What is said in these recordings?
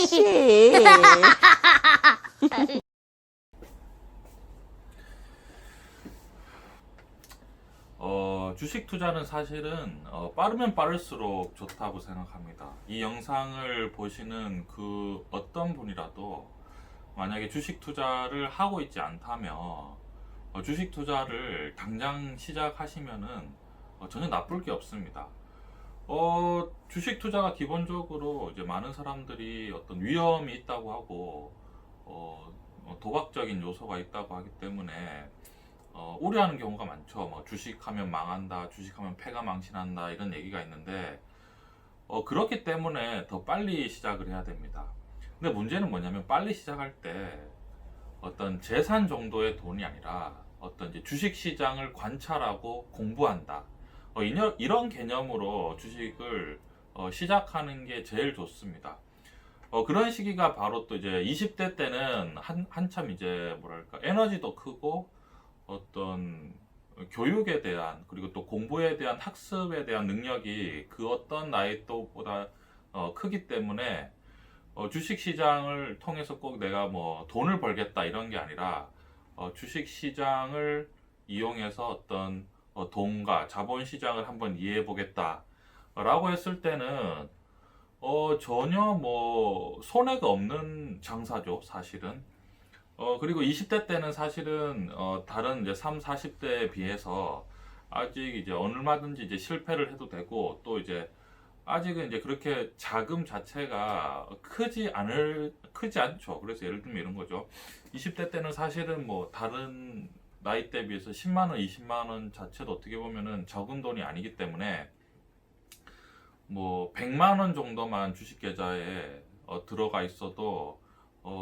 아씨. 주식 투자는 사실은 빠르면 빠를수록 좋다고 생각합니다. 이 영상을 보시는 그 어떤 분이라도 만약에 주식 투자를 하고 있지 않다면 주식 투자를 당장 시작하시면은 전혀 나쁠 게 없습니다. 주식 투자가 기본적으로 이제 많은 사람들이 어떤 위험이 있다고 하고 도박적인 요소가 있다고 하기 때문에 우려하는 경우가 많죠. 뭐 주식하면 망한다, 주식하면 패가 망신한다 이런 얘기가 있는데 그렇기 때문에 더 빨리 시작을 해야 됩니다. 근데 문제는 뭐냐면 빨리 시작할 때 어떤 재산 정도의 돈이 아니라 어떤 이제 주식 시장을 관찰하고 공부한다. 이런 개념으로 주식을 시작하는 게 제일 좋습니다. 그런 시기가 바로 또 이제 20대 때는 한참 이제 뭐랄까 에너지도 크고 어떤 교육에 대한 그리고 또 공부에 대한 학습에 대한 능력이 그 어떤 나이 또보다 크기 때문에 주식 시장을 통해서 꼭 내가 뭐 돈을 벌겠다 이런 게 아니라 주식 시장을 이용해서 어떤 돈과 자본 시장을 한번 이해해 보겠다 라고 했을 때는 전혀 뭐 손해가 없는 장사죠 사실은. 그리고 20대 때는 사실은 다른 이제 3, 40대에 비해서 아직 이제 얼마든지 이제 실패를 해도 되고 또 이제 아직은 이제 그렇게 자금 자체가 크지 않죠. 그래서 예를 들면 이런 거죠. 20대 때는 사실은 뭐 다른 나이대에 비해서 10만 원, 20만 원 자체도 어떻게 보면은 적은 돈이 아니기 때문에 뭐 100만 원 정도만 주식 계좌에 들어가 있어도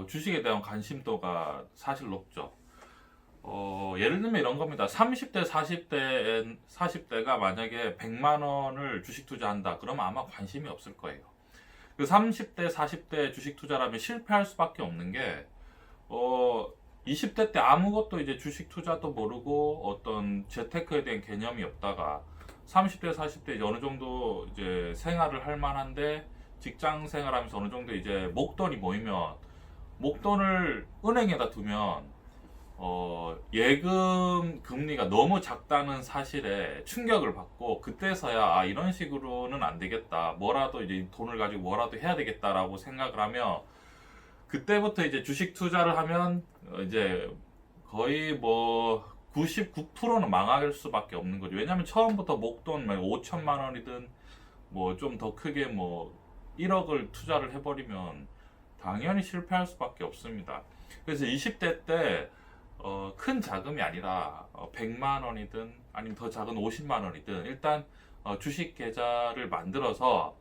주식에 대한 관심도가 사실 높죠. 예를 들면 이런 겁니다. 30대, 40대가 만약에 100만 원을 주식 투자한다. 그러면 아마 관심이 없을 거예요. 그 30대, 40대 주식 투자라면 실패할 수밖에 없는 게, 20대 때 아무것도 이제 주식 투자도 모르고 어떤 재테크에 대한 개념이 없다가 30대, 40대 이제 어느 정도 이제 생활을 할 만한데 직장 생활하면서 어느 정도 이제 목돈이 모이면 목돈을 은행에다 두면 예금 금리가 너무 작다는 사실에 충격을 받고 그때서야 이런 식으로는 안 되겠다. 뭐라도 이제 돈을 가지고 뭐라도 해야 되겠다라고 생각을 하며 그때부터 이제 주식 투자를 하면 이제 거의 뭐 99%는 망할 수밖에 없는 거죠. 왜냐하면 처음부터 목돈 5천만 원이든 뭐 좀 더 크게 뭐 1억을 투자를 해버리면 당연히 실패할 수밖에 없습니다. 그래서 20대 때 큰 자금이 아니라 100만 원이든 아니면 더 작은 50만 원이든 일단 주식 계좌를 만들어서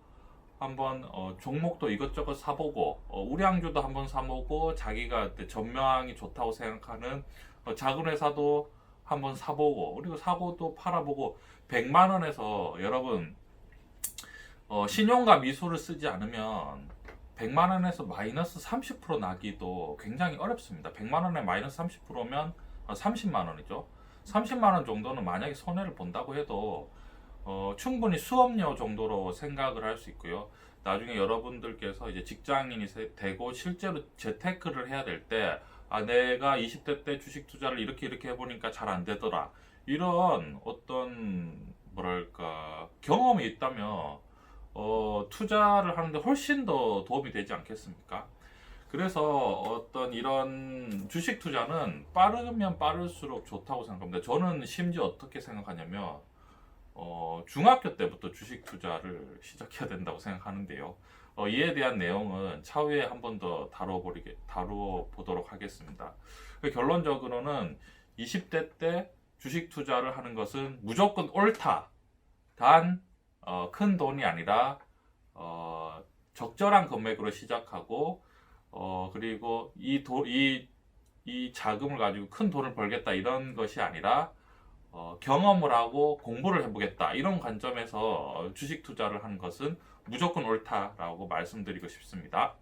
한번 종목도 이것저것 사보고 우량주도 한번 사보고 자기가 전망이 좋다고 생각하는 작은 회사도 한번 사보고 그리고 사고도 팔아보고 100만 원에서 여러분 신용과 미수를 쓰지 않으면 100만 원에서 마이너스 30% 나기도 굉장히 어렵습니다. 100만 원에 마이너스 30%면 30만 원이죠. 30만 원 정도는 만약에 손해를 본다고 해도 충분히 수업료 정도로 생각을 할 수 있고요. 나중에 여러분들께서 이제 직장인이 되고 실제로 재테크를 해야 될 때 내가 20대 때 주식 투자를 이렇게 해보니까 잘 안 되더라. 이런 어떤 뭐랄까 경험이 있다면 투자를 하는데 훨씬 더 도움이 되지 않겠습니까? 그래서 어떤 이런 주식 투자는 빠르면 빠를수록 좋다고 생각합니다. 저는 심지어 어떻게 생각하냐면 중학교 때부터 주식 투자를 시작해야 된다고 생각하는데요. 이에 대한 내용은 차후에 한 번 더 다뤄보도록 하겠습니다. 결론적으로는 20대 때 주식 투자를 하는 것은 무조건 옳다. 단 큰 돈이 아니라 적절한 금액으로 시작하고 그리고 이 자금을 가지고 큰 돈을 벌겠다 이런 것이 아니라 경험을 하고 공부를 해보겠다 이런 관점에서 주식 투자를 하는 것은 무조건 옳다라고 말씀드리고 싶습니다.